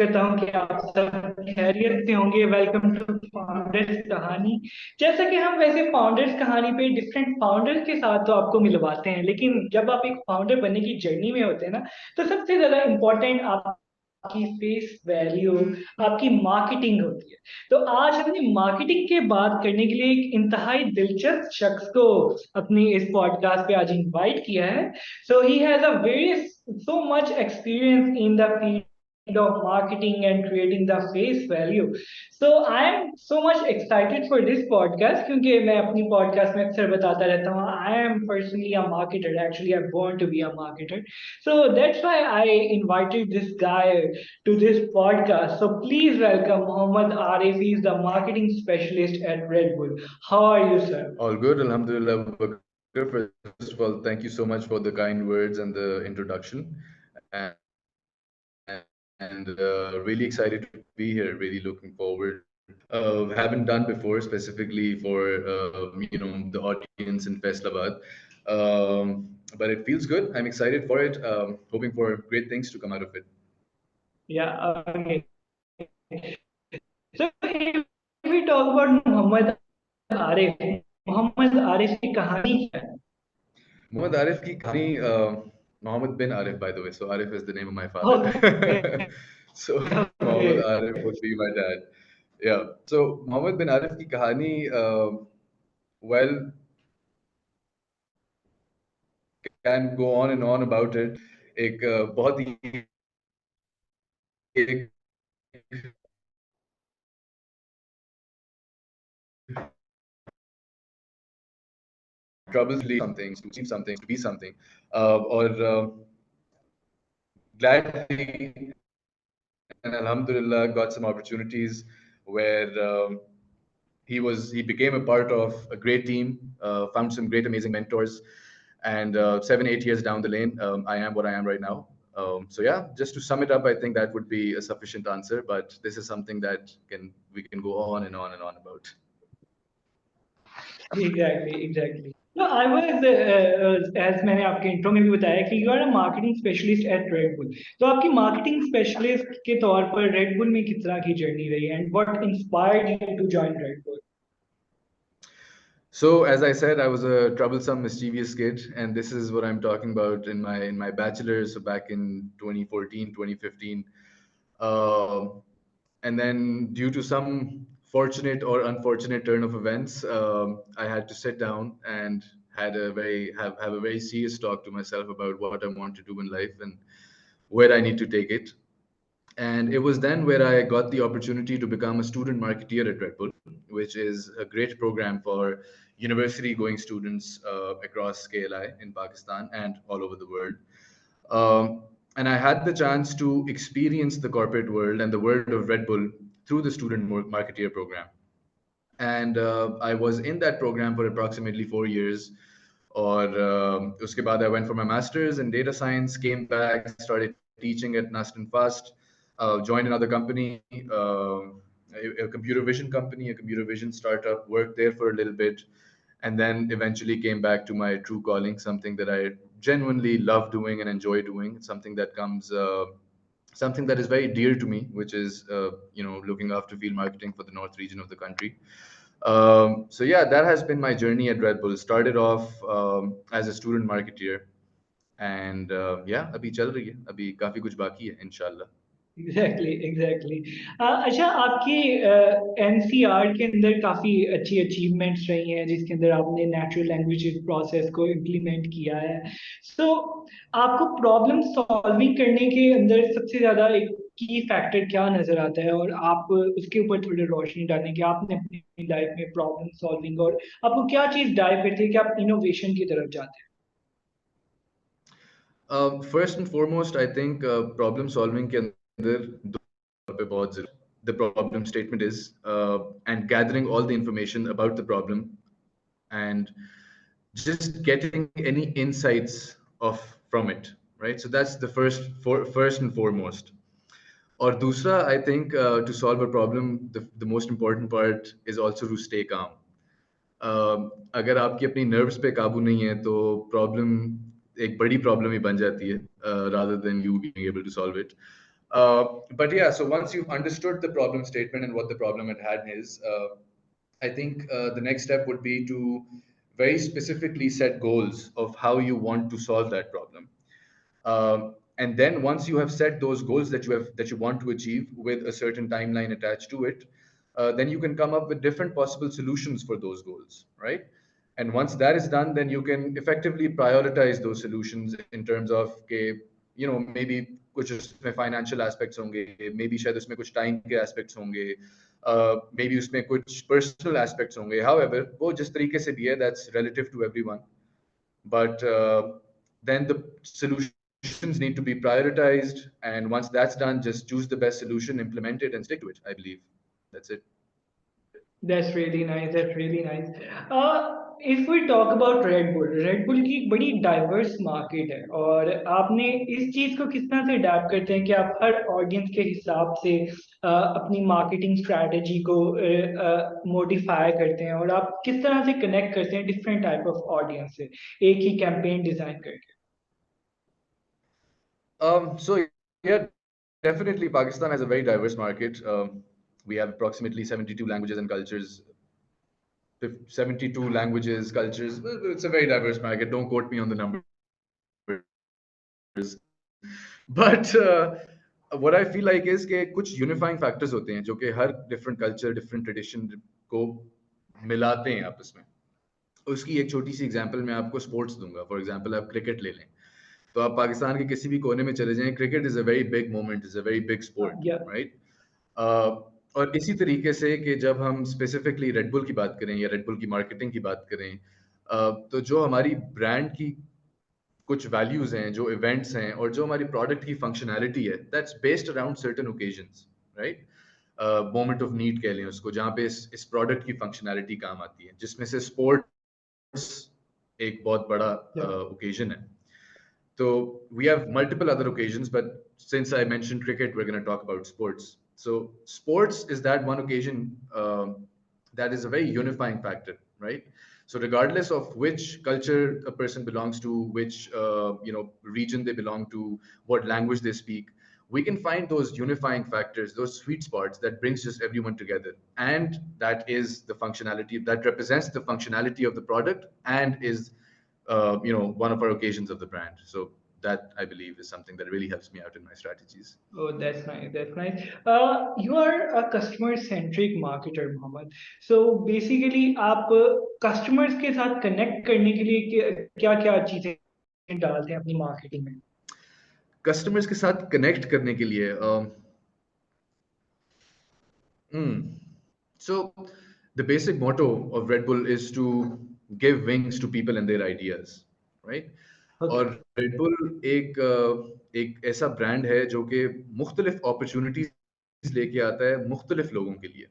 करता हूँ कि आप सब खैरियत से होंगे। वेलकम टू फाउंडर्स कहानी। जैसा कि हम वैसे फाउंडर्स कहानी पे डिफरेंट फाउंडर्स के साथ तो आपको मिलवाते हैं, लेकिन जब आप एक फाउंडर बनने की जर्नी में होते हैं ना, तो सबसे ज्यादा इम्पोर्टेंट आपकी फेस वैल्यू, आपकी मार्केटिंग होती है। तो आज हमने मार्केटिंग के बात करने के लिए एक इंतहाई दिलचस्प शख्स को अपनी इस पॉडकास्ट पे आज इनवाइट किया है। So he has a very so much experience in the field of marketing and creating the face value. So I am so much excited for this podcast क्योंकि मैं अपनी podcast में अक्सर बताता रहता हूँ I am personally a marketer. Actually, I'm born to be a marketer. So that's why I invited this guy to this podcast. So please welcome Mohammed Arif. He is the marketing specialist at Red Bull. How are you, sir? All good, Alhamdulillah. Bakr. First of all, thank you so much for the kind words and the introduction. And really excited to be here. Really looking forward. Haven't done before, specifically for the audience in Faisalabad. But it feels good. I'm excited for it. Hoping for great things to come out of it. Yeah. Okay. So if we talk about Muhammad Arif, Muhammad Arif की कहानी क्या है? Muhammad Arif ki kahani, Muhammad bin Arif, by the way. So Arif is the name of my Okay. father. So Muhammad Okay. Arif would be my dad. Yeah. So Muhammad bin Arif ki kahani, well, can go on and on about it. एक बहुत ही एक troubles to something, to achieve something, to be something, or gladly and Alhamdulillah got some opportunities where he became a part of a great team, found some great amazing mentors, and 7 8 years down the lane, I am what I am right now. So yeah, just to sum it up, I think that would be a sufficient answer. But this is something that can we can go on and on and on about. Exactly, exactly. No, I was as मैंने आपके intro में भी बताया कि you are a marketing specialist at Red Bull. तो आपकी marketing specialist के तौर पर रेड बुल में किस तरह की जर्नी रही and what inspired you to join Red Bull? So as I said, I was a troublesome, mischievous kid, and this is what I'm talking about in my bachelor's, so back in 2014, 2015. Um and then due to some fortunate or unfortunate turn of events, I had to sit down and have a very serious talk to myself about what I want to do in life and where I need to take it. And it was then where I got the opportunity to become a student marketeer at Red Bull, which is a great program for university going students across KLI in Pakistan and all over the world. And I had the chance to experience the corporate world and the world of Red Bull through the student marketeer program. And I was in that program for approximately 4 years. Or uske baad I went for my master's in data science, came back, started teaching at Nast and Fast, joined another company, a computer vision company, a computer vision startup, worked there for a little bit, and then eventually came back to my true calling, something that I genuinely love doing and enjoy doing. It's something that is very dear to me, which is looking after field marketing for the north region of the country. So yeah, that has been my journey at Red Bull. Started off as a student marketeer, and yeah, अभी चल रही है, अभी काफी कुछ बाकी है, इंशाल्लाह. Exactly exactly. अच्छा, आपके एनसीआर के अंदर काफी अच्छी अचीवमेंट्स रही हैं जिसके अंदर आपने नेचुरल लैंग्वेज प्रोसेस को इम्प्लीमेंट किया है। सो आपको प्रॉब्लम सॉल्विंग करने के अंदर सबसे ज्यादा एक की फैक्टर क्या नजर आता है, और आप उसके ऊपर थोड़ी रोशनी डालें कि आपने अपनी लाइफ में प्रॉब्लम सॉल्विंग और आपको क्या चीज ड्राइव करती है कि आप इनोवेशन की तरफ जाते हैं? First and foremost, I think problem solving के अंदर दो पे बहुत जरूरी. The problem statement is and gathering all the information about the problem and just getting any insights of from it, right? So that's the first and foremost. Or dusra, I think to solve a problem, the most important part is also to stay calm. अगर आपकी अपनी nerves पे काबू नहीं है तो problem एक बड़ी प्रॉब्लम ही बन जाती है, rather than you being able to solve it. But yeah, so once you've understood the problem statement and what the problem at hand is, I think the next step would be to very specifically set goals of how you want to solve that problem. And then once you have set those goals that you want to achieve with a certain timeline attached to it, then you can come up with different possible solutions for those goals, right? And once that is done, then you can effectively prioritize those solutions in terms of के maybe कुछ उसमें financial aspects होंगे, maybe शायद उसमें कुछ time के aspects होंगे, maybe उसमें कुछ personal aspects होंगे. However, वो जिस तरीके से भी है, that's relative to everyone. But then the solutions need to be prioritized, and once that's done, just choose the best solution, implement it, and stick to it. I believe that's it. That's really nice. That's really nice. If we talk about Red Bull की एक बड़ी diverse market है और आपने इस चीज को किस तरह से अडेप्ट करते हैं कि आप हर ऑडियंस के हिसाब से अपनी मार्केटिंग स्ट्रैटेजी को मॉडिफाई करते हैं और आप किस तरह से कनेक्ट करते हैं डिफरेंट टाइप ऑफ ऑडियंस से एक ही कैंपेन डिजाइन करके. So yeah, definitely Pakistan has a very diverse market. We have approximately 72 languages and cultures. 72 languages, cultures. It's a very diverse market. Don't quote me on the numbers. But what I feel like is कि कुछ unifying factors होते हैं जो कि हर different culture, different tradition को मिलाते हैं आपस में. उसकी एक छोटी सी एग्जांपल मैं आपको स्पोर्ट्स दूंगा. फॉर एग्जांपल आप क्रिकेट ले लें, तो आप पाकिस्तान के किसी भी कोने में चले जाएं, cricket is a very big moment, is a very big sport, या राइट? और इसी तरीके से कि जब हम स्पेसिफिकली रेड बुल की बात करें या रेड बुल की मार्केटिंग की बात करें, तो जो हमारी ब्रांड की कुछ वैल्यूज हैं, जो इवेंट्स हैं और जो हमारी प्रोडक्ट की फंक्शनैलिटी है, that's based around certain occasions, right? Moment of need कह लें उसको, जहाँ पे इस प्रोडक्ट की फंक्शनैलिटी काम आती है, जिसमें से स्पोर्ट्स एक बहुत बड़ा ओकेजन है. So we have multiple other occasions, but since I mentioned cricket, we're going to talk about sports. So sports is that one occasion that is a very unifying factor, right? So regardless of which culture a person belongs to, which region they belong to, what language they speak, we can find those unifying factors, those sweet spots that brings just everyone together, and that is the functionality that represents the functionality of the product and is one of our occasions of the brand. So that I believe is something that really helps me out in my strategies. Oh, that's nice. That's nice. You are a customer-centric marketer, Mohammed. So basically, आप customers के साथ connect करने के लिए क्या-क्या चीजें डालते हैं अपनी marketing में? Customers के साथ connect करने के लिए, so the basic motto of Red Bull is to give wings to people and their ideas, right? Okay. और Red Bull एक ऐसा ब्रांड है जो कि मुख्तलिफ अपॉर्चुनिटीज लेके आता है मुख्तलिफ लोगों के लिए,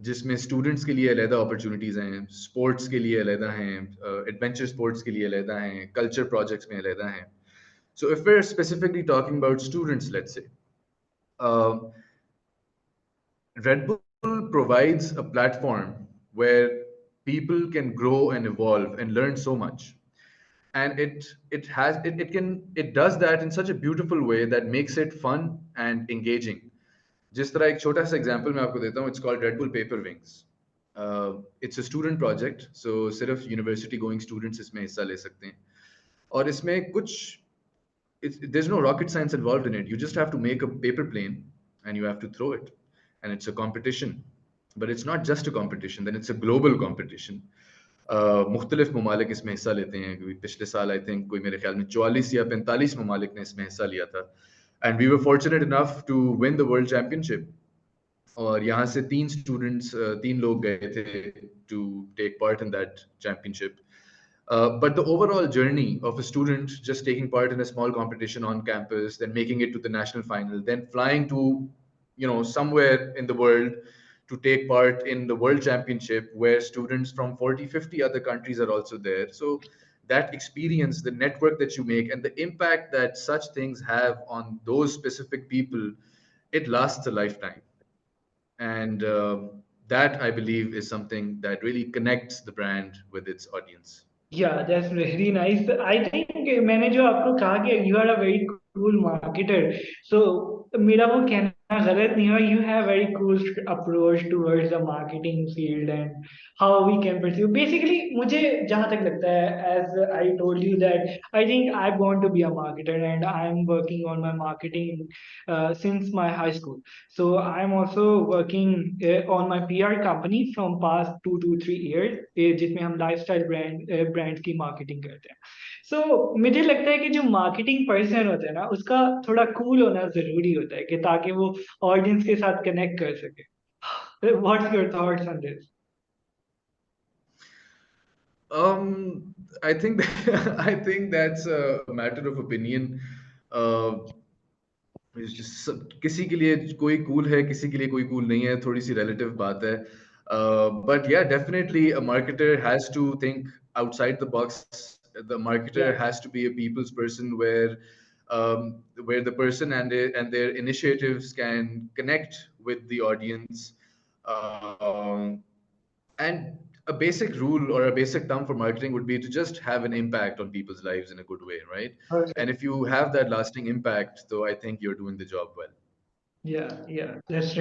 जिसमें स्टूडेंट्स के लिए अलहदा अपॉर्चुनिटीज हैं, स्पोर्ट्स के लिए अलहदा हैं, एडवेंचर स्पोर्ट्स के लिए अलहदा हैं, कल्चर प्रोजेक्ट्स में अलहदा हैं. So if we're specifically talking about students, let's say, Red Bull provides a platform where people can grow and evolve and learn so much. And it does that in such a beautiful way that makes it fun and engaging. जिस तरह एक छोटा सा example मैं आपको देता हूँ, it's called Red Bull Paper Wings. It's a student project, so सिर्फ यूनिवर्सिटी गोइंग स्टूडेंट्स इसमें हिस्सा ले सकते हैं. और इसमें there's no rocket science involved in it. You just have to make a paper plane and you have to throw it, and it's a competition. But it's not just a competition, then it's a global competition. मुख्तलिफ ममालिक इसमें हिस्सा लेते हैं. पिछले साल I think कोई मेरे ख्याल में 44 या 45 ममालिक ने इसमें हिस्सा लिया था, and we were fortunate enough to win the world championship. और यहाँ से तीन लोग गए थे to take part in that championship. But the overall journey of a student just taking part in a small competition on campus, then making it to the national final, then flying to, somewhere in the world to take part in the world championship where students from 40, 50 other countries are also there. So that experience, the network that you make, and the impact that such things have on those specific people, it lasts a lifetime. And that, I believe, is something that really connects the brand with its audience. Yeah, that's very nice. I think मैंने जो आपको कहा कि you are a very cool marketer. So मेरा वो कहना गलत नहीं है. You have very cool approach towards the marketing field and how we can pursue. Basically, मुझे जहाँ तक लगता है, as I told you that I think I want to be a marketer and I'm working on my marketing since my high school. So I'm also working on my PR company from past 2 to 3 years, जिसमें हम lifestyle brands की marketing करते हैं. सो मुझे लगता है कि जो मार्केटिंग पर्सन होता है ना, उसका थोड़ा कूल होना जरूरी होता है कि ताकि वो ऑडियंस के साथ कनेक्ट कर सके. What's your thoughts on this? I think I think that's a matter of opinion. Uh, किसी के लिए कोई कूल है, किसी के लिए कोई कूल नहीं है, थोड़ी सी relative बात है. But yeah, definitely a marketer has to think outside the box. The marketer या has to be a people's person where the person and their initiatives can connect with the audience. Um, and a basic rule or a basic term for marketing would be to just have an impact on people's lives in a good way, right? And if you have that lasting impact, so I think you're doing the job well. या that's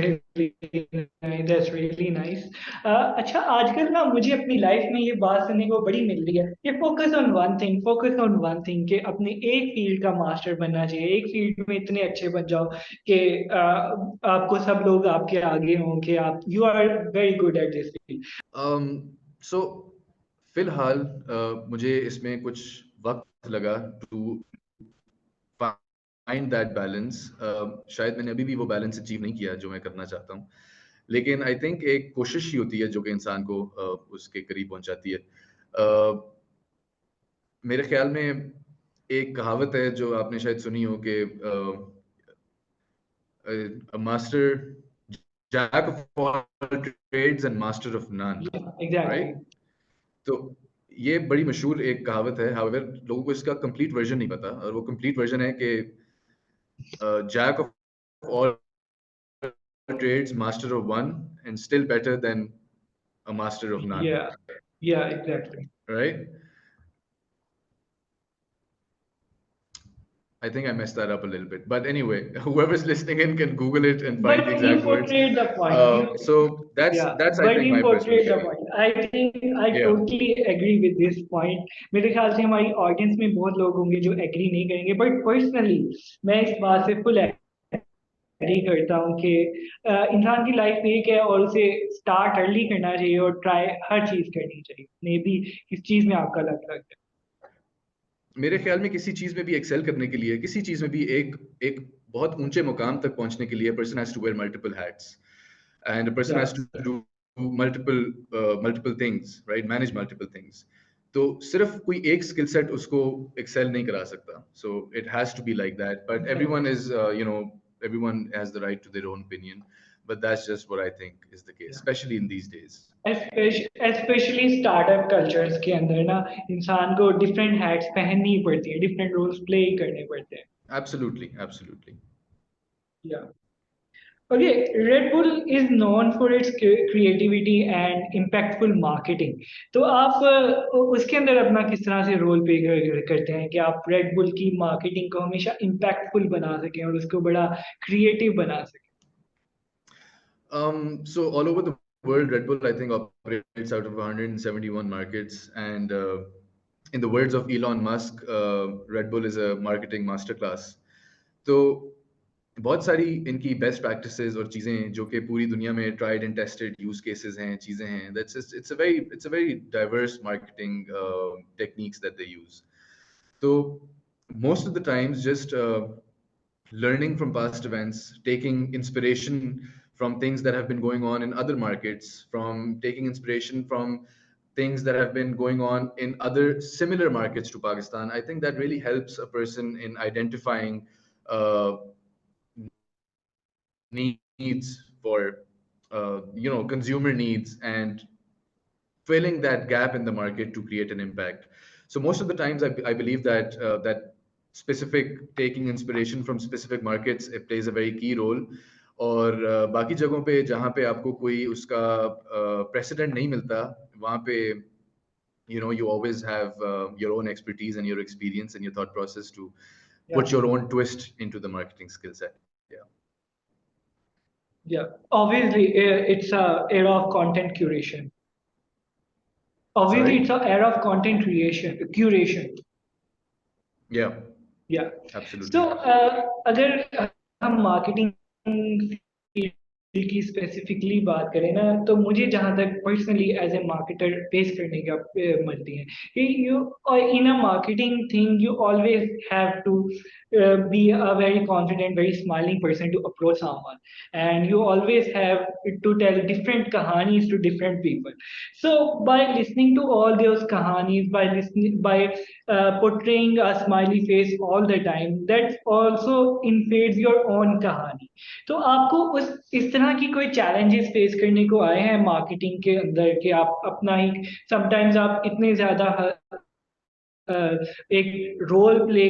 really nice. अच्छा, आजकल ना मुझे अपनी life में ये बात सुनने को बड़ी मिल रही है कि फोकस ऑन वन थिंग, कि अपने एक फील्ड का मास्टर बनना चाहिए, एक फील्ड में इतने अच्छे बन जाओ कि आपको सब लोग आपके आगे हों, कि आप you are very good at this field. So फिलहाल मुझे इसमें कुछ वक्त लगा टू फाइंड दैट बैलेंस. शायद मैंने अभी भी वो बैलेंस अचीव नहीं किया जो मैं करना चाहता हूँ, लेकिन आई थिंक एक कोशिश ही होती है जो कि इंसान को उसके करीब पहुंचाती है. मेरे ख्याल में एक कहावत है जो आपने शायद सुनी हो कि master jack of all trades and master of none, exactly. Right? तो ये बड़ी मशहूर एक कहावत है. हाउएवर लोगों को इसका कंप्लीट वर्जन नहीं पता, और वो कंप्लीट वर्जन है कि jack of all trades, master of one, and still better than a master of none, या या exactly. right? I think I messed that up a little bit, but anyway, whoever's listening in can Google it and find the But you exact words. portrayed the point. So Yeah, that's I but think you my personal portrayed the feeling. point. I think I Yeah, totally agree with this point. मेरे ख्याल से हमारी audience में बहुत लोग होंगे जो agree नहीं करेंगे, बट पर्सनली मैं इस बात से फुल एग्री करता हूँ कि इंसान की लाइफ एक है और उसे स्टार्ट अर्ली करना चाहिए और ट्राई हर चीज करनी चाहिए. मे बी किस चीज में आपका लग लगता है. मेरे ख्याल में किसी चीज में भी एक्सेल करने के लिए, किसी चीज में भी एक एक बहुत ऊंचे मुकाम तक पहुंचने के लिए, person has to wear multiple hats, and a person has to Yeah. do multiple things, right? Manage multiple things. तो सिर्फ कोई एक स्किल सेट उसको एक्सेल नहीं करा सकता. So it has to be like that. But everyone is, everyone has the right to their own opinion. But that's just what I think is the case, especially in these days. Specially startup cultures के अंदर ना, इंसान को different hats पहननी ही पड़ती है, different roles play करने पड़ते हैं. Absolutely, absolutely. या okay. Red bull is known for its creativity and impactful marketing. तो आप उसके अंदर अपना किस तरह से रोल प्ले करते हैं कि आप रेड बुल की मार्केटिंग को हमेशा इम्पैक्टफुल बना सकें और उसको बड़ा क्रिएटिव बना सकें? So all over the world, Red Bull, I think, operates out of 171 markets. And in the words of Elon Musk, Red Bull is a marketing masterclass. तो बहुत सारी इनकी बेस्ट प्रैक्टिसेस और चीजें जो कि पूरी दुनिया में tried and tested use cases हैं, चीजें हैं. That's it's a very diverse marketing techniques that they use. So most of the times, just learning from past events, taking inspiration from things that have been going on in other markets, from taking inspiration from things that have been going on in other similar markets to Pakistan. I think that really helps a person in identifying uh, needs for consumer needs, and filling that gap in the market to create an impact. So most of the times, I believe that that specific taking inspiration from specific markets, it plays a very key role. और बाकी जगहों पे जहाँ पे आपको कोई उसका precedent नहीं मिलता, वहाँ पे you always have your own expertise and your experience and your thought process to Yeah, put your own twist into the marketing skill set. Yeah. yeah. Obviously, it's a era of content curation. Obviously, Sorry? it's a era of content creation, curation. Yeah, Yeah. absolutely. So, अगर हम marketing field की specifically बात करें ना, तो मुझे जहाँ तक personally as a marketer face करने का मरती है कि you in a marketing thing you always have to be a very confident, very smiling person to approach someone, and you always have to tell different kahanis to different people. So by listening to all those kahanis, by portraying a smiley face all the time, that also invades your own कहानी. तो आपको उस इस तरह की कोई challenges face करने को आए हैं मार्केटिंग के अंदर कि आप अपना ही समटाइम्स आप इतने ज्यादा एक रोल प्ले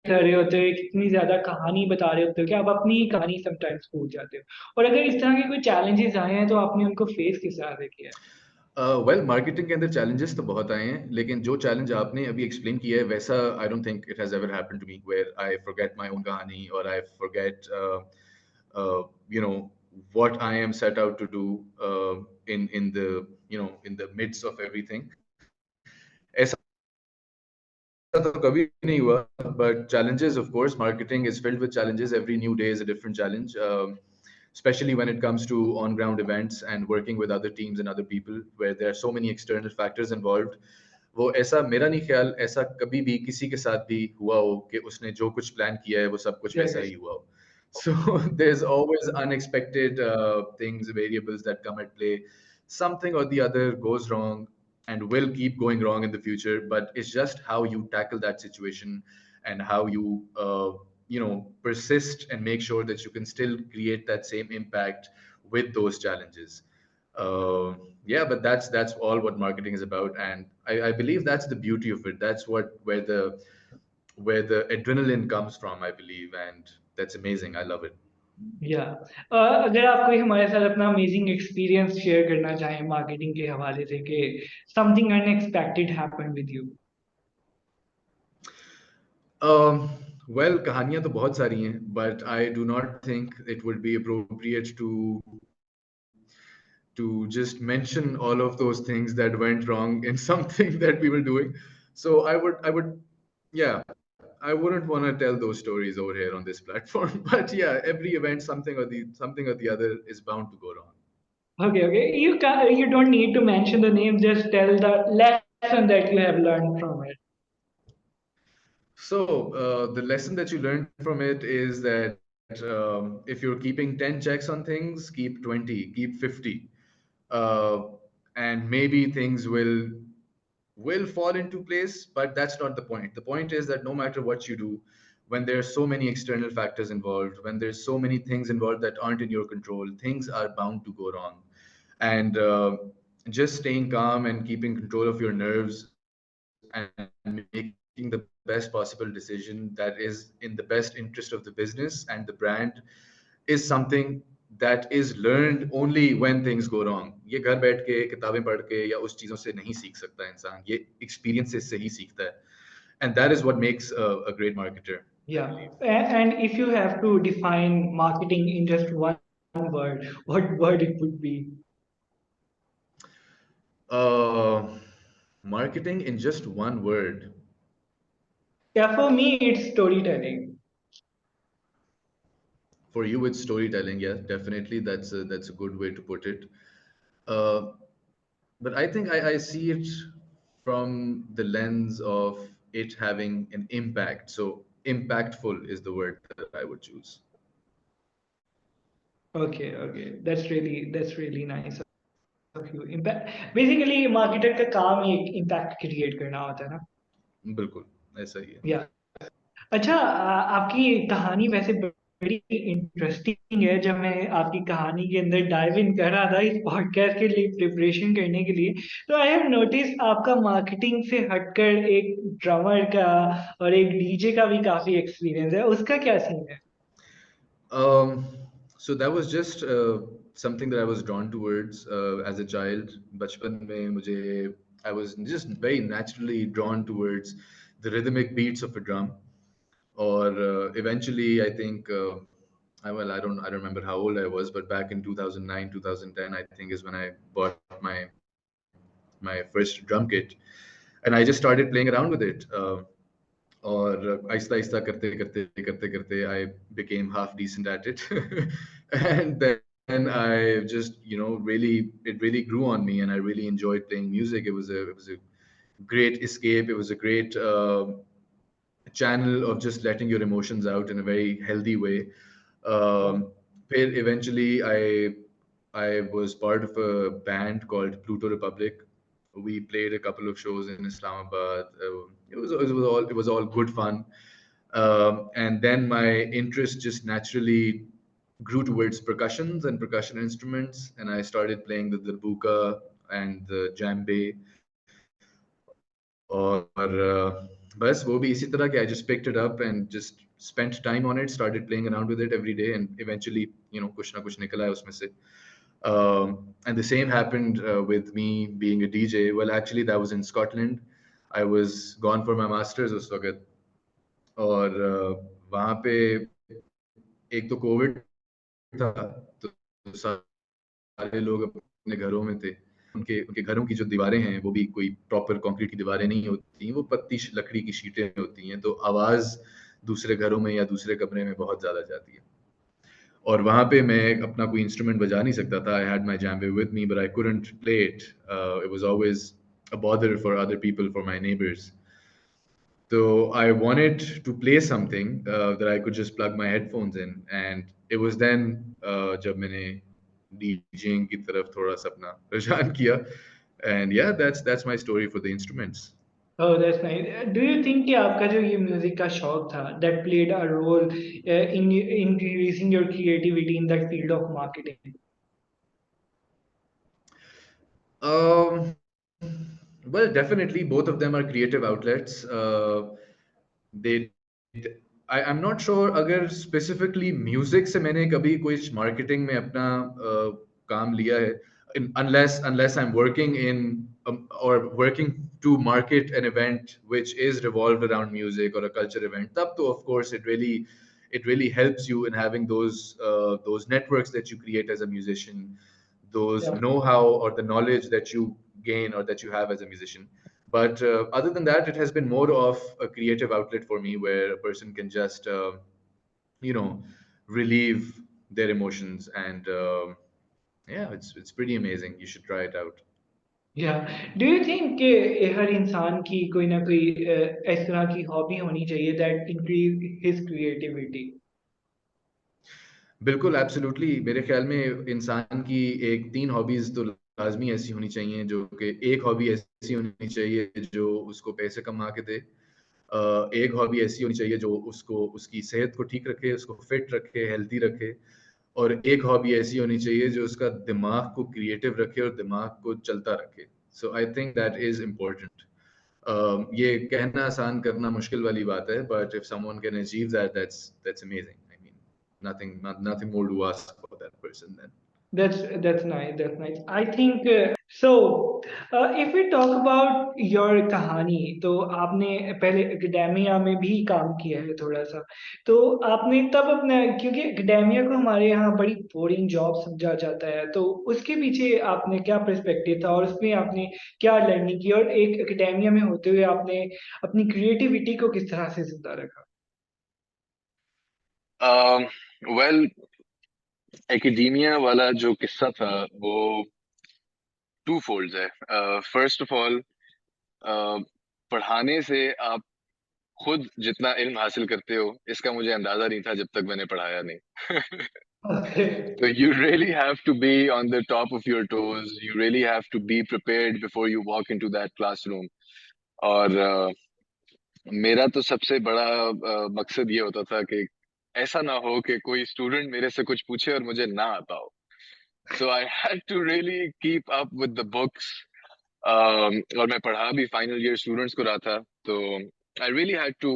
कर रहे होते हो, एक इतनी ज्यादा कहानी बता रहे होते हो कि आप अपनी ही कहानी समटाइम्स भूल जाते हो, और अगर इस तरह के कोई चैलेंजेस आए हैं तो आपने उनको फेस किस तरह से किया है? वेल मार्केटिंग के अंदर चैलेंजेस तो बहुत आए हैं, लेकिन जो चैलेंज आपने अभी एक्सप्लेन किया है वैसा I don't think it has ever happened to me where I forget my own कहानी और I forget you know what I am set out to do in the in the midst of everything. ऐसा तो कभी नहीं हुआ, but challenges, of course, marketing is filled with challenges. Every new day is a different challenge, especially when it comes to on-ground events and working with other teams and other people, where there are so many external factors involved. वो ऐसा मेरा नहीं ख्याल ऐसा कभी भी किसी के साथ भी हुआ हो कि उसने जो कुछ प्लान किया है वो सब कुछ वैसा Yes. ही हुआ हो. So there's always unexpected things, variables that come at play. Something or the other goes wrong and will keep going wrong in the future, but it's just how you tackle that situation and how you persist and make sure that you can still create that same impact with those challenges. uh, yeah, but that's all what marketing is about, and I believe that's the beauty of it. That's what where the adrenaline comes from, I believe, and that's amazing. I love it. या अगर आप कोई हमारे साथ अपना amazing experience share करना चाहें marketing के हवाले से कि something unexpected happened with you. um, well, कहानियां तो बहुत सारी हैं, but I do not think it would be appropriate to just mention all of those things that went wrong in something that we were doing. So I would, yeah, I wouldn't want to tell those stories over here on this platform. But yeah, every event, something or the other is bound to go wrong. Okay, okay, you don't need to mention the name, just tell the lesson that you have learned from it. So the lesson that you learn from it is that if you're keeping 10 checks on things, keep 20, keep 50, uh, and maybe things will fall into place. But that's not the point. The point is that no matter what you do, when there are so many external factors involved, when there's so many things involved that aren't in your control, things are bound to go wrong. And just staying calm and keeping control of your nerves and making the best possible decision that is in the best interest of the business and the brand is something that is learned only when things go wrong. ये घर बैठ के किताबें पढ़ के या उस चीजों से नहीं सीख सकता इंसान, ये एक्सपीरियंस से ही सीखता है. And that is what makes a great marketer, I believe. Yeah, and if you have to define marketing in just one word, what word it would be? uh, Marketing in just one word. Yeah, for me it's storytelling. For you it's storytelling. Yeah, definitely, that's a good way to put it. uh, but I think I see it from the lens of it having an impact. So impactful is the word that I would choose. Okay, okay, that's really nice of you. Impact, basically marketer का काम ही एक impact create करना होता है ना. बिल्कुल ऐसा ही है. या अच्छा, आपकी कहानी वैसे बड़ी इंटरेस्टिंग है. जब मैं आपकी कहानी के अंदर डाइव इन कर रहा था इस पॉडकास्ट के लिए प्रिपरेशन करने के लिए, तो आई हैव नोटिस आपका मार्केटिंग से हटकर एक ड्रमर का और एक डीजे का भी काफी एक्सपीरियंस है. उसका क्या सीन है? um, so that was just something that I was drawn towards as a child. बचपन में मुझे I was just very naturally drawn towards the rhythmic beats of a drum. or eventually, I think, I don't remember how old I was, but back in 2009, 2010, I think is when I bought my first drum kit, and I just started playing around with it. और आहिस्ता आहिस्ता करते करते करते करते I became half decent at it, and then I just really, it really grew on me, and I really enjoyed playing music. It was a great escape. It was a great channel of just letting your emotions out in a very healthy way. But eventually, I was part of a band called Pluto Republic. We played a couple of shows in Islamabad. It was all good fun. And then my interest just naturally grew towards percussions and percussion instruments, and I started playing the darbuka and the djembe. और बस वो भी इसी तरह के I just picked it up and just spent time on it, started playing around with it every day, and eventually कुछ ना कुछ निकला है उसमें से. And the same happened with me being a DJ. Well, actually that was in Scotland. I was gone for my masters उस वक्त, और वहाँ पे एक तो कोविड था, तो सारे लोग अपने घरों में थे. उनके उनके घरों की जो दीवारें हैं वो भी कोई प्रॉपर कंक्रीट की दीवारें नहीं होती, वो पत्ती लकड़ी की शीटें होती हैं, तो आवाज दूसरे घरों में या दूसरे कमरे में बहुत ज्यादा जाती है. और वहां पे मैं अपना कोई इंस्ट्रूमेंट बजा नहीं सकता था. I had my जैम्बे with me but I couldn't play it. It was always a bother for other people, for my neighbours. So I wanted to play something that I could just plug my headphones in, and it was then जब मैंने DJing की तरफ थोड़ा सा अपना रुझान किया, and yeah, that's my story for the instruments. Oh, that's nice. Do you think कि आपका जो ये म्यूजिक का शौक था, that played a role in increasing your creativity in that field of marketing? Um, well, definitely both of them are creative outlets. They, I'm not sure अगर specifically music से मैंने कभी कोई marketing में अपना काम लिया है. Unless I'm working in or working to market an event which is revolved around music or a culture event. तब तो of course it really helps you in having those networks that you create as a musician, those Yeah. know-how or the knowledge that you gain or that you have as a musician. But other than that, it has been more of a creative outlet for me, where a person can just you know relieve their emotions, and yeah, it's pretty amazing. You should try it out. Yeah. Do you think कि हर इंसान की कोई ना कोई इस तरह की hobby होनी चाहिए that increase his creativity? बिल्कुल, एब्सोल्युटली. मेरे ख्याल में इंसान की एक 3 हॉबीज़ तो लाज़मी ऐसी होनी चाहिए, जो कि एक हॉबी ऐसी होनी चाहिए जो उसको पैसे कमा के दे. एक हॉबी ऐसी होनी चाहिए जो उसको उसकी सेहत को ठीक रखे, उसको फिट रखे, हेल्दी रखे, और एक हॉबी ऐसी होनी चाहिए जो उसका दिमाग को क्रिएटिव रखे और दिमाग को चलता रखे. So I think that is important. ये कहना आसान, करना मुश्किल वाली बात है, but if someone can achieve that, that's amazing. I mean, nothing more to ask for that person then. That's nice. That's nice. I think so. If we talk about your कहानी, तो आपने पहले एकेडेमिया में भी काम किया है थोड़ा सा. तो आपने तब अपना, क्योंकि एकेडेमिया को हमारे यहाँ बड़ी बोरिंग जॉब समझा जाता है, तो उसके पीछे आपने क्या पर्सपेक्टिव था और उसमें आपने क्या लर्निंग की, और एक एकेडेमिया में होते हुए आपने अपनी क्रिएटिविटी को किस तरह से जिंदा रखा? वेल, एकेडेमिया वाला जो किस्सा था वो टू फोल्ड है. फर्स्ट ऑफ ऑल, पढ़ाने से आप खुद जितना इल्म हासिल करते हो इसका मुझे अंदाजा नहीं था जब तक मैंने पढ़ाया नहीं. Okay. So you really have to be on the top of your toes. You really have to be prepared before you walk into that classroom. और मेरा तो सबसे बड़ा मकसद ये होता था कि ऐसा ना हो कि कोई स्टूडेंट मेरे से कुछ पूछे और मुझे ना आता हो. So I had to really keep up with the books. और मैं पढ़ा भी फाइनल ईयर स्टूडेंट्स को रहा था, तो I really had to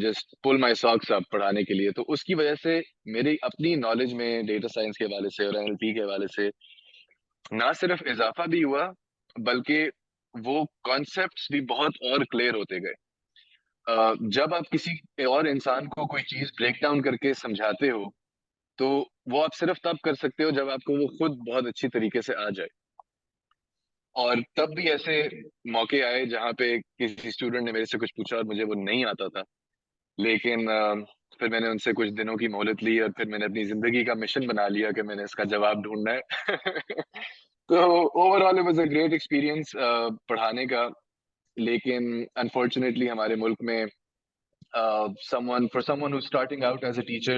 just pull my socks up पढ़ाने के लिए. तो उसकी वजह से मेरी अपनी नॉलेज में डेटा साइंस के हवाले से और एनएलपी के हवाले से ना सिर्फ इजाफा भी हुआ, बल्कि वो कॉन्सेप्ट्स भी बहुत और क्लियर होते गए. जब आप किसी और इंसान को कोई चीज ब्रेक डाउन करके समझाते हो, तो वो आप सिर्फ तब कर सकते हो जब आपको वो खुद बहुत अच्छी तरीके से आ जाए। और तब भी ऐसे मौके आए जहाँ पे किसी स्टूडेंट ने मेरे से कुछ पूछा और मुझे वो नहीं आता था, लेकिन फिर मैंने उनसे कुछ दिनों की मोहलत ली और फिर मैंने अपनी जिंदगी का मिशन बना लिया कि मैंने इसका जवाब ढूंढना है। तो overall it was a great experience पढ़ाने का। लेकिन अनफॉर्चुनेटली हमारे मुल्क में someone for someone who's starting out as a teacher,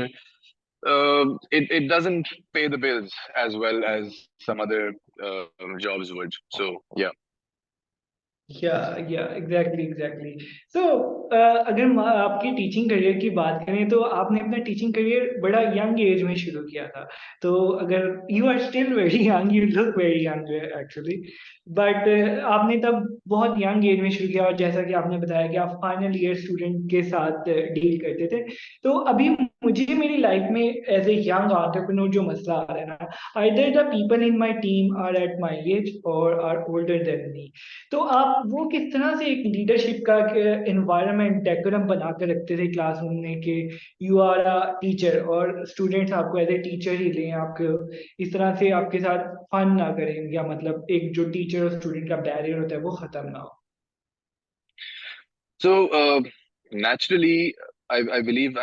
it doesn't pay the bills as well as some other jobs would. So yeah. Exactly. So अगर आपकी teaching career की बात करें तो आपने अपना टीचिंग करियर बड़ा यंग एज में शुरू किया था। तो अगर you are still very young, you look very young actually, but आपने तब बहुत यंग एज में शुरू किया, और जैसा कि आपने बताया कि आप फाइनल ईयर स्टूडेंट के साथ डील करते थे। तो अभी मुझे मेरी लाइफ में एज ए यंग एंटरप्रेन्योर जो मसला आ रहा है ना, either the people in my team are at my age or are older than me. तो आप वो किस तरह से एक लीडरशिप का एनवायरनमेंट डेकोरम बना कर रखते थे क्लासरूम में कि यू आर अ टीचर और स्टूडेंट्स आपको एज ए टीचर ही लें, आपको इस तरह से आपके साथ फन ना करें, या मतलब एक जो टीचर और स्टूडेंट का बैरियर होता है वो खत्म ना हो। So naturally, I believe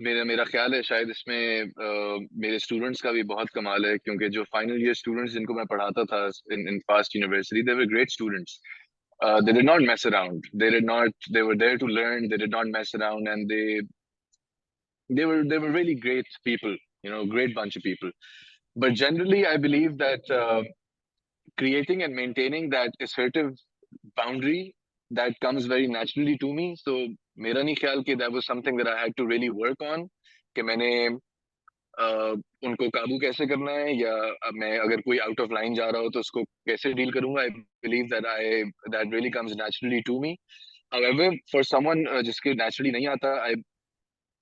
मेरा मेरा ख्याल है शायद इसमें मेरे स्टूडेंट्स का भी बहुत कमाल है, क्योंकि जो फाइनल ईयर स्टूडेंट्स जिनको मैं पढ़ाता था in FAST university, they were great students. They did not mess around. They were there to learn. They did not mess around, and they were really great people. Great bunch of people. But generally, I believe that creating and maintaining that assertive boundary, that comes very naturally to me. So मेरा नहीं ख्याल कि that was something that I had to really work on, कि मैंने उनको काबू कैसे करना है, या मैं अगर कोई आउट ऑफ लाइन जा रहा हो तो उसको कैसे डील करूंगा. I believe that really comes naturally to me. However, for someone जिसके naturally नहीं आता,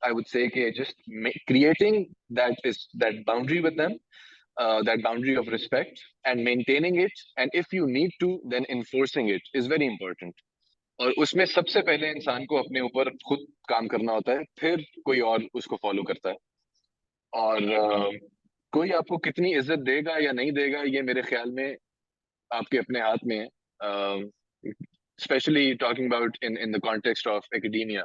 I would say कि just creating that boundary with them, that boundary of respect, and maintaining it, and if you need to, then enforcing it is very important. और उसमें सबसे पहले इंसान को अपने ऊपर खुद काम करना होता है, फिर कोई और उसको फॉलो करता है. और कोई आपको कितनी इज्जत देगा या नहीं देगा, ये मेरे ख्याल में आपके अपने हाथ में है. Specially talking about in the context of academia,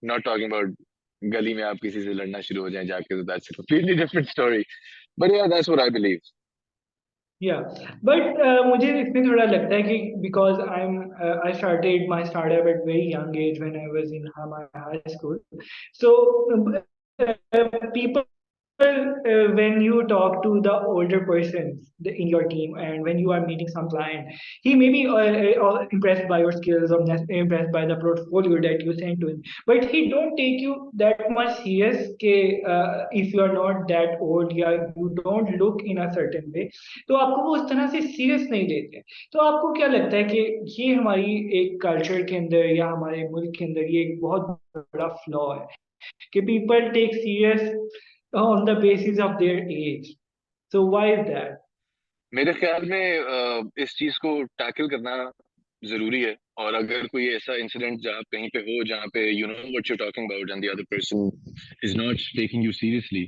not talking about गली में आप किसी से लड़ना शुरू हो जाए जाके, तो that's a completely different story. But yeah that's what I believe. Yeah but मुझे इसमें थोड़ा लगता है कि because I started my startup at very young age when I was in my high school. So people, when you talk to the older persons in your team, and when you are meeting some client, he may be impressed by your skills or impressed by the portfolio that you send to him, but he don't take you that much serious if you are not that old, yeah, you don't look in a certain way, तो आपको वो उस तरह से serious नहीं लेते। तो आपको क्या लगता है कि ये हमारी एक कल्चर के अंदर या हमारे मुल्क के अंदर ये एक बहुत बड़ा फ्लॉ है कि people take serious on the basis of their age? So why is that? मेरे ख्याल में इस चीज को टैकल करना जरूरी है. और अगर कोई ऐसा इंसिडेंट जहाँ कहीं पे हो जहाँ पे you know what you talking about and the other person is not taking you seriously,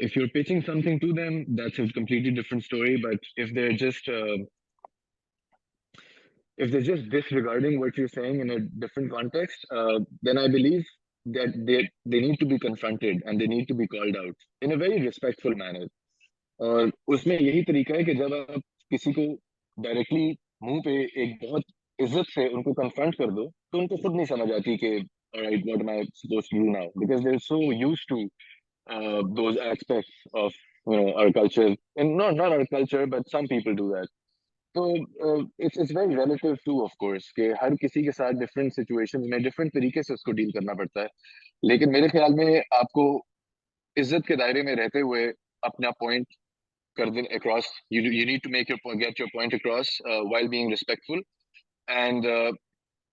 if you're pitching something to them, that's a completely different story. But if they're just disregarding what you're saying in a different context, then I believe that they need to be confronted and they need to be called out in a very respectful manner. और उसमें यही तरीका है कि जब आप किसी को डायरेक्टली मुंह पे एक बहुत इज्जत से उनको कन्फ्रंट कर दो, तो उनको खुद नहीं समझ आती कि alright, what am I supposed to do now, because they're so used to those aspects of our culture, and not our culture, but some people do that. तो it's very relative too, of course, कि हर किसी के साथ different situations में different तरीके से उसको deal करना पड़ता है. लेकिन मेरे ख्याल में आपको इज्जत के दायरे में रहते हुए अपना point across. You need to get your point across while being respectful, and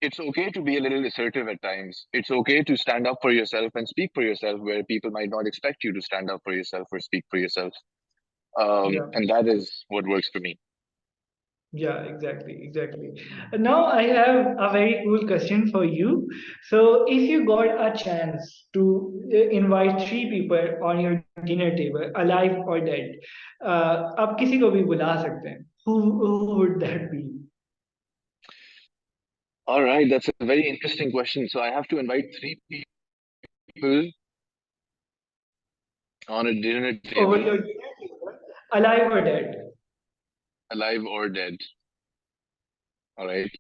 it's okay to be a little assertive at times. It's okay to stand up for yourself and speak for yourself where people might not expect you to stand up for yourself or speak for yourself. Yeah. And that is what works for me. Yeah, exactly. Now I have a very cool question for you. So, if you got a chance to invite three people on your dinner table, alive or dead, आप किसी को भी बुला सकते हैं. Who would that be? All right, that's a very interesting question. So I have to invite three people on a dinner Over table, your dinner table, alive or dead? alive or dead. All right.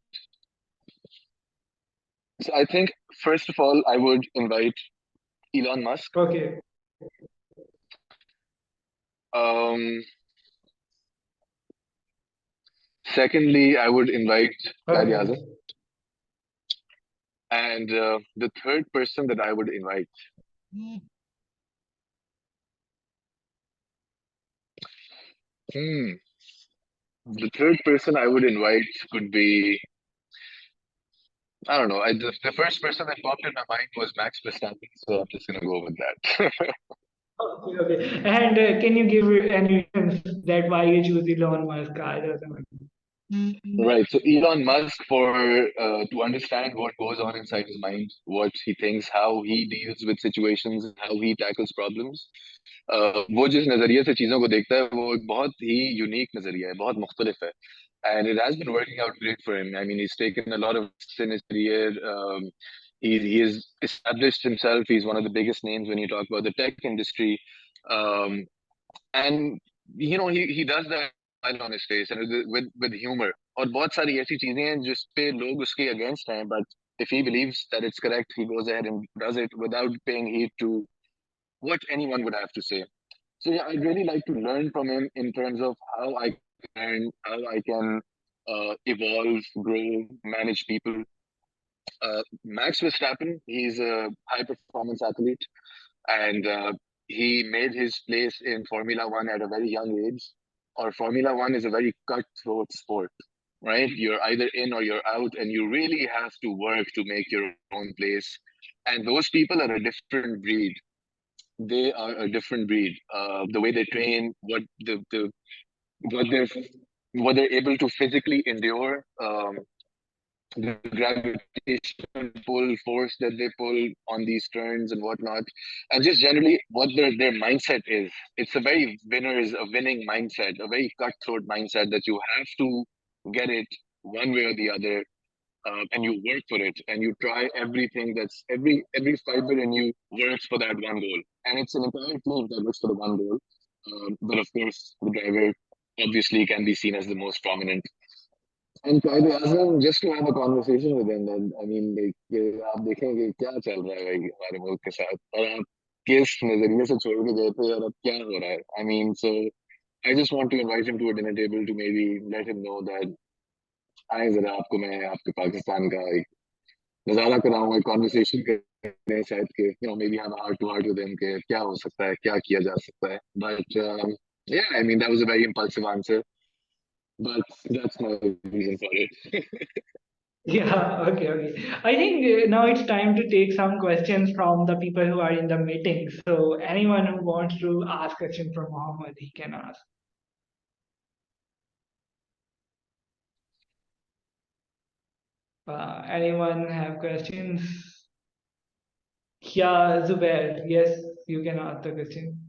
So I think first of all, I would invite Elon Musk. Okay. Um, Secondly, I would invite Qaid Okay. Azam. And the third person that I would invite, hmm, the third person I would invite could be, I don't know. The first person that popped in my mind was Max Verstappen, so I'm just gonna go with that. Okay. And can you give any reasons that why you choose Elon Musk? I don't know. Right. So Elon Musk, for to understand what goes on inside his mind, what he thinks, how he deals with situations, how he tackles problems. वो जिस नजरिए से चीजों को देखता है वो एक बहुत ही यूनिक नजरिया है, बहुत मुख्तलिफ है. And it has been working out great for him. I mean, he's taken a lot of risks in his career. He has established himself. He's one of the biggest names when you talk about the tech industry. Um, and he does that smile on his face and with humor. और बहुत सारी ऐसी चीजें हैं जिस पे लोग उसके against हैं, but if he believes that it's correct, he goes ahead and does it without paying heed to what anyone would have to say. So yeah, I'd really like to learn from him in terms of how I can learn, how I can evolve, grow, manage people. Max Verstappen, he's a high performance athlete, and he made his place in Formula One at a very young age. Or Formula One is a very cutthroat sport, right? You're either in or you're out, and you really have to work to make your own place. And those people are a different breed. They are a different breed. The way they train, what they're what they're able to physically endure, the gravitational pull force that they pull on these turns and whatnot, and just generally what their mindset is. It's a very a winning mindset, a very cutthroat mindset that you have to get it one way or the other, and you work for it, and you try everything. That's every fiber in you works for that one goal, and it's an entire team that works for the one goal. But of course, the driver obviously can be seen as the most prominent. And Qaid Azam, just to have a conversation with him, then I mean, like, आप देखेंगे क्या चल रहा है भाई हमारे मुल्क के साथ, और आप किस नजरिए से छोड़ के गए थे और अब क्या हो रहा है. I mean, so I just want to invite him to a dinner table to maybe let him know that आए जरा आपको मैं आपके पाकिस्तान का एक नजारा कराऊंगा, एक कॉन्वर्सेशन करें शायद के, maybe have a heart to heart with him के क्या हो सकता है, क्या किया जा सकता है. But yeah, I mean, that was a very impulsive answer, but that's my reason for it. Yeah, okay. I think now it's time to take some questions from the people who are in the meeting. So anyone who wants to ask question from Mohammed, he can ask. Anyone have questions? Yeah, Zubair. Yes, you can ask the question.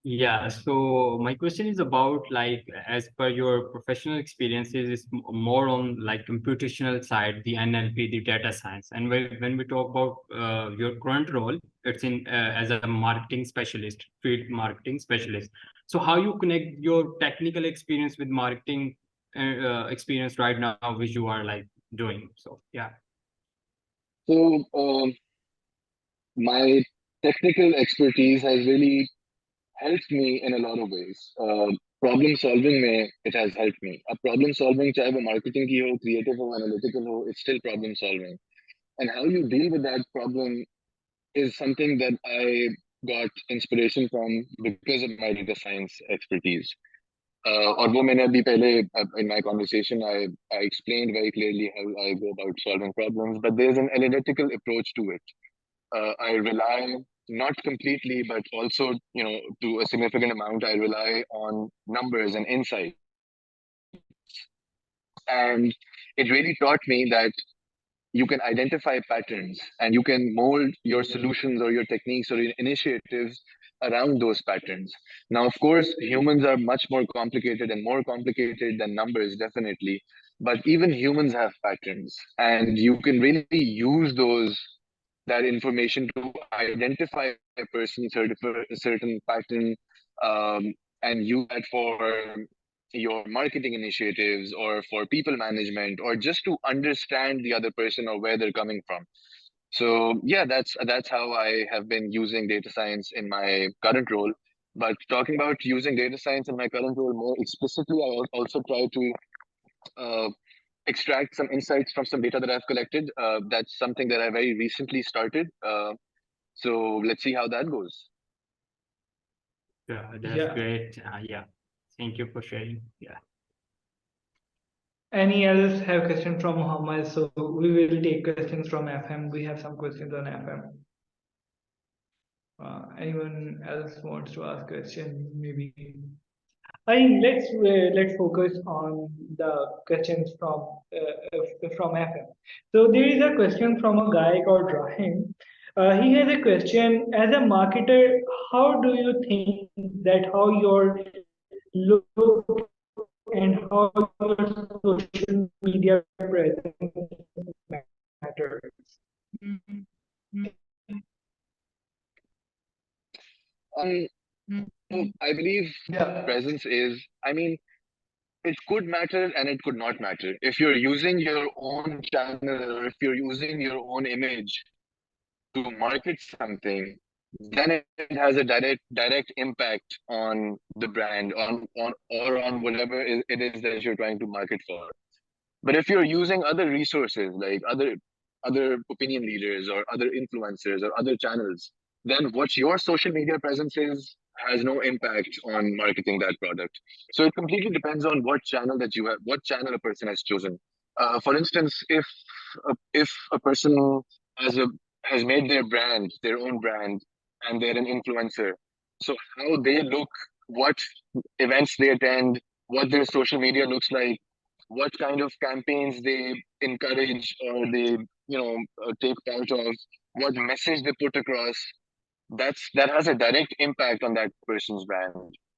Yeah, so my question is about like as per your professional experiences is more on like computational side, the NLP, the data science. And when we talk about your current role, it's in as a marketing specialist, field marketing specialist. So how you connect your technical experience with marketing experience right now, which you are like doing. So yeah. So my technical expertise has really helped me in a lot of ways. Problem solving में it has helped me. A problem solving चाहे वो marketing की हो, creative हो, analytical हो, it's still problem solving. And how you deal with that problem is something that I got inspiration from because of my data science expertise. और वो मैंने अभी पहले in my conversation I explained very clearly how I go about solving problems, but there's an analytical approach to it. I rely not completely, but also, to a significant amount, I rely on numbers and insights. And it really taught me that you can identify patterns and you can mold your solutions or your techniques or your initiatives around those patterns. Now, of course, humans are much more complicated and more complicated than numbers, definitely. But even humans have patterns, and you can really use that information to identify a person's certain pattern, and use that for your marketing initiatives or for people management or just to understand the other person or where they're coming from. So yeah, that's how I have been using data science in my current role. But talking about using data science in my current role more explicitly, I also try to uh, extract some insights from some data that I've collected. That's something that I very recently started. So let's see how that goes. Yeah, that's Yeah. great. Yeah, thank you for sharing. Yeah. Any else have question from Muhammad? So we will take questions from FM. We have some questions on FM. Anyone else wants to ask question? Maybe. I think let's focus on the questions from FM. So there is a question from a guy called Rahim. He has a question. As a marketer, how do you think that how your look and how your social media presence matters? Um, so I believe Yeah. presence is, I mean, it could matter and it could not matter. If you're using your own channel or if you're using your own image to market something, then it has a direct impact on the brand, on or on whatever it is that you're trying to market for. But if you're using other resources like other opinion leaders or other influencers or other channels, then what your social media presence is has no impact on marketing that product. So it completely depends on what channel that you have, what channel a person has chosen. For instance, if a person has a has made their brand, their own brand, and they're an influencer, so how they look, what events they attend, what their social media looks like, what kind of campaigns they encourage or they take part of, what message they put across, that has a direct impact on that person's brand.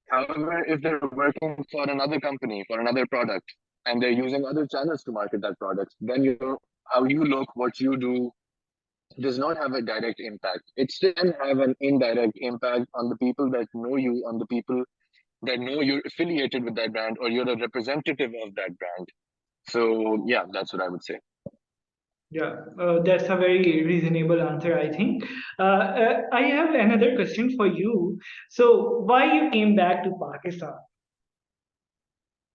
However, if they're working for another company for another product and they're using other channels to market that product, then how you look, what you do does not have a direct impact. It still can have an indirect impact on the people that know you, on the people that know you're affiliated with that brand or you're a representative of that brand. So yeah, that's what I would say. Yeah, that's a very reasonable answer, I think. I have another question for you. So, why you came back to Pakistan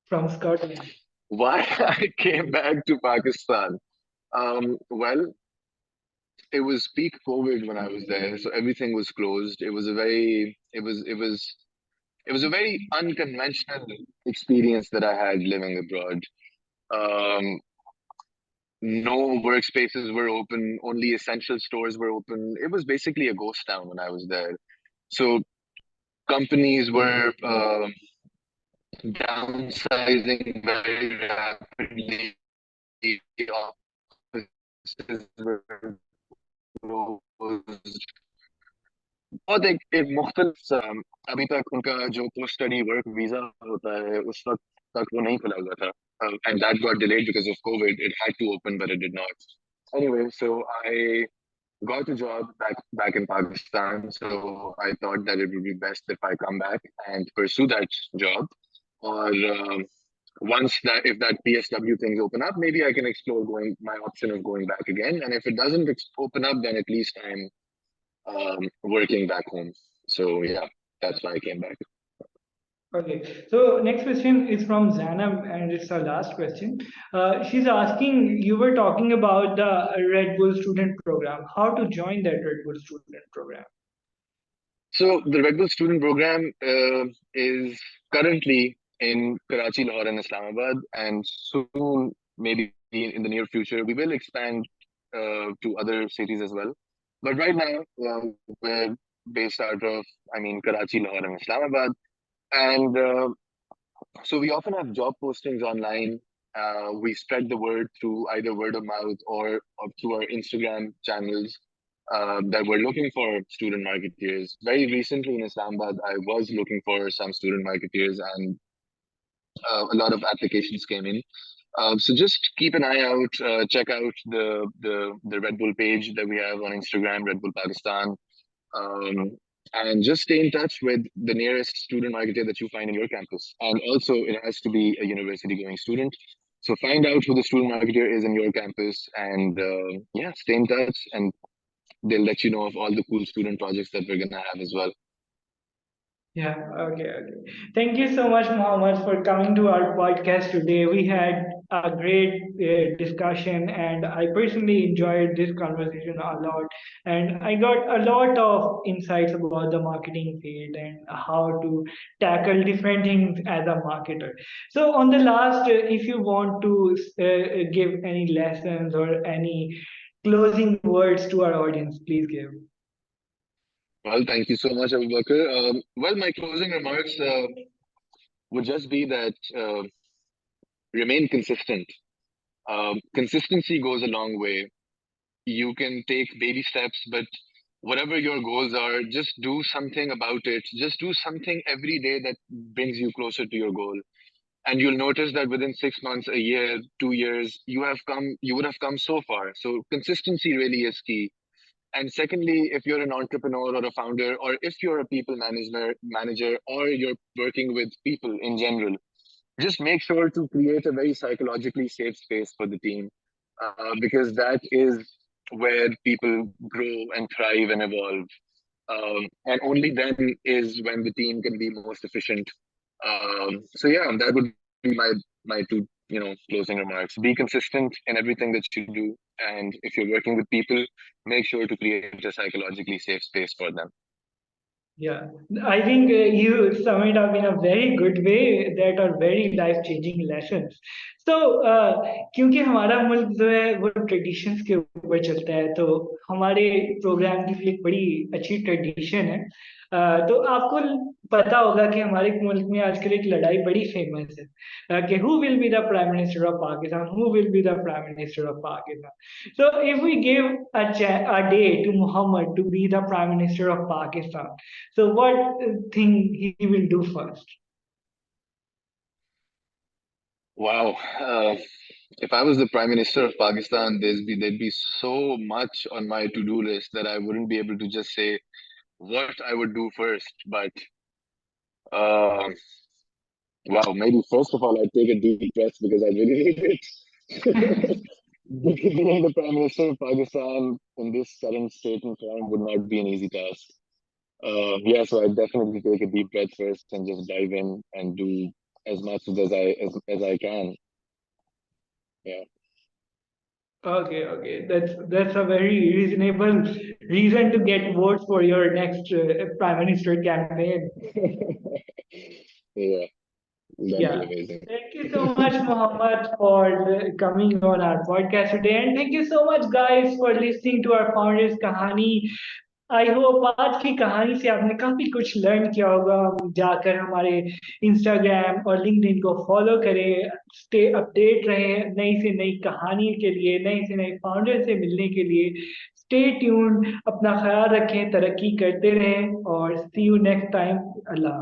from Scotland? Why I came back to Pakistan? Well, it was peak COVID when I was there, so everything was closed. It was a very unconventional experience that I had living abroad. Um, no workspaces were open, only essential stores were open. It was basically a ghost town when I was there. So companies were downsizing very rapidly. Offices were closed. बहुत एक मुख्तलिफ अभी तक उनका जो post study work visa होता है उस वक्त तक वो नहीं खुला हुआ था and that got delayed because of COVID. It had to open, but it did not. Anyway, so I got a job back in Pakistan. So I thought that it would be best if I come back and pursue that job. Or once that if that PSW things open up, maybe I can explore going my option of going back again. And if it doesn't open up, then at least I'm working back home. So yeah, that's why I came back. Okay, so next question is from Zainab, and it's our last question. She's asking, you were talking about the Red Bull student program. How to join that Red Bull student program? So the Red Bull student program is currently in Karachi, Lahore, and Islamabad, and soon, maybe in the near future, we will expand to other cities as well. But right now, we're based out of, Karachi, Lahore, and Islamabad, and so we often have job postings online, We spread the word through either word of mouth or through our Instagram channels that we're looking for student marketeers. Very recently in Islamabad, I was looking for some student marketeers, and a lot of applications came in. So just keep an eye out. Check out the Red Bull page that we have on Instagram, Red Bull Pakistan, um, and just stay in touch with the nearest student marketer that you find in your campus. And also, it has to be a university-going student. So find out who the student marketer is in your campus, and yeah, stay in touch, and they'll let you know of all the cool student projects that we're gonna have as well. Yeah, okay. Thank you so much, Mohammed, for coming to our podcast today. We had a great discussion, and I personally enjoyed this conversation a lot. And I got a lot of insights about the marketing field and how to tackle different things as a marketer. So, on the last, if you want to give any lessons or any closing words to our audience, please give. Well, thank you so much, Abu Bakr. Well, my closing remarks would just be that remain consistent. Consistency goes a long way. You can take baby steps, but whatever your goals are, just do something about it. Just do something every day that brings you closer to your goal. And you'll notice that within 6 months, a year, 2 years, you would have come so far. So consistency really is key. And secondly, if you're an entrepreneur or a founder, or if you're a people manager, or you're working with people in general, just make sure to create a very psychologically safe space for the team, because that is where people grow and thrive and evolve. And only then is when the team can be most efficient. So yeah, that would be my two closing remarks. Be consistent in everything that you do, and if you're working with people, make sure to create a psychologically safe space for them. Yeah, I think you sum it up in a very good way that are very life-changing lessons. So, क्योंकि हमारा मुल्क जो है वो traditions के ऊपर चलता है, तो हमारे प्रोग्राम की भी एक बड़ी अच्छी ट्रेडिशन है। तो आपको पता होगा कि हमारे मुल्क में आजकल एक लड़ाई बड़ी फेमस है कि who will be the prime minister of Pakistan, who will be the prime minister of Pakistan. So if we give a day to Muhammad to be the prime minister of Pakistan, so what thing he will do first? Wow. If I was the Prime Minister of Pakistan, there'd be so much on my to-do list that I wouldn't be able to just say what I would do first. But uh, wow, maybe first of all, I'd take a deep breath because I really need it. Being the Prime Minister of Pakistan in this current state and form would not be an easy task. Yeah, so I definitely take a deep breath first and just dive in and do as much as I can. Yeah. Okay. That's a very reasonable reason to get votes for your next prime minister campaign. Yeah, that'd Yeah. be amazing. Thank you so much, Mohammed, for coming on our podcast today. And thank you so much, guys, for listening to our Founders Kahani. I hope आज की कहानी से आपने काफी कुछ learn किया होगा। जाकर हमारे इंस्टाग्राम और लिंक्डइन को फॉलो करें, स्टे अपडेट रहें नई से नई कहानी के लिए, नए से नए फाउंडर से मिलने के लिए। स्टे ट्यून्ड, अपना ख्याल रखें, तरक्की करते रहें और सी यू नेक्स्ट टाइम। अल्लाह।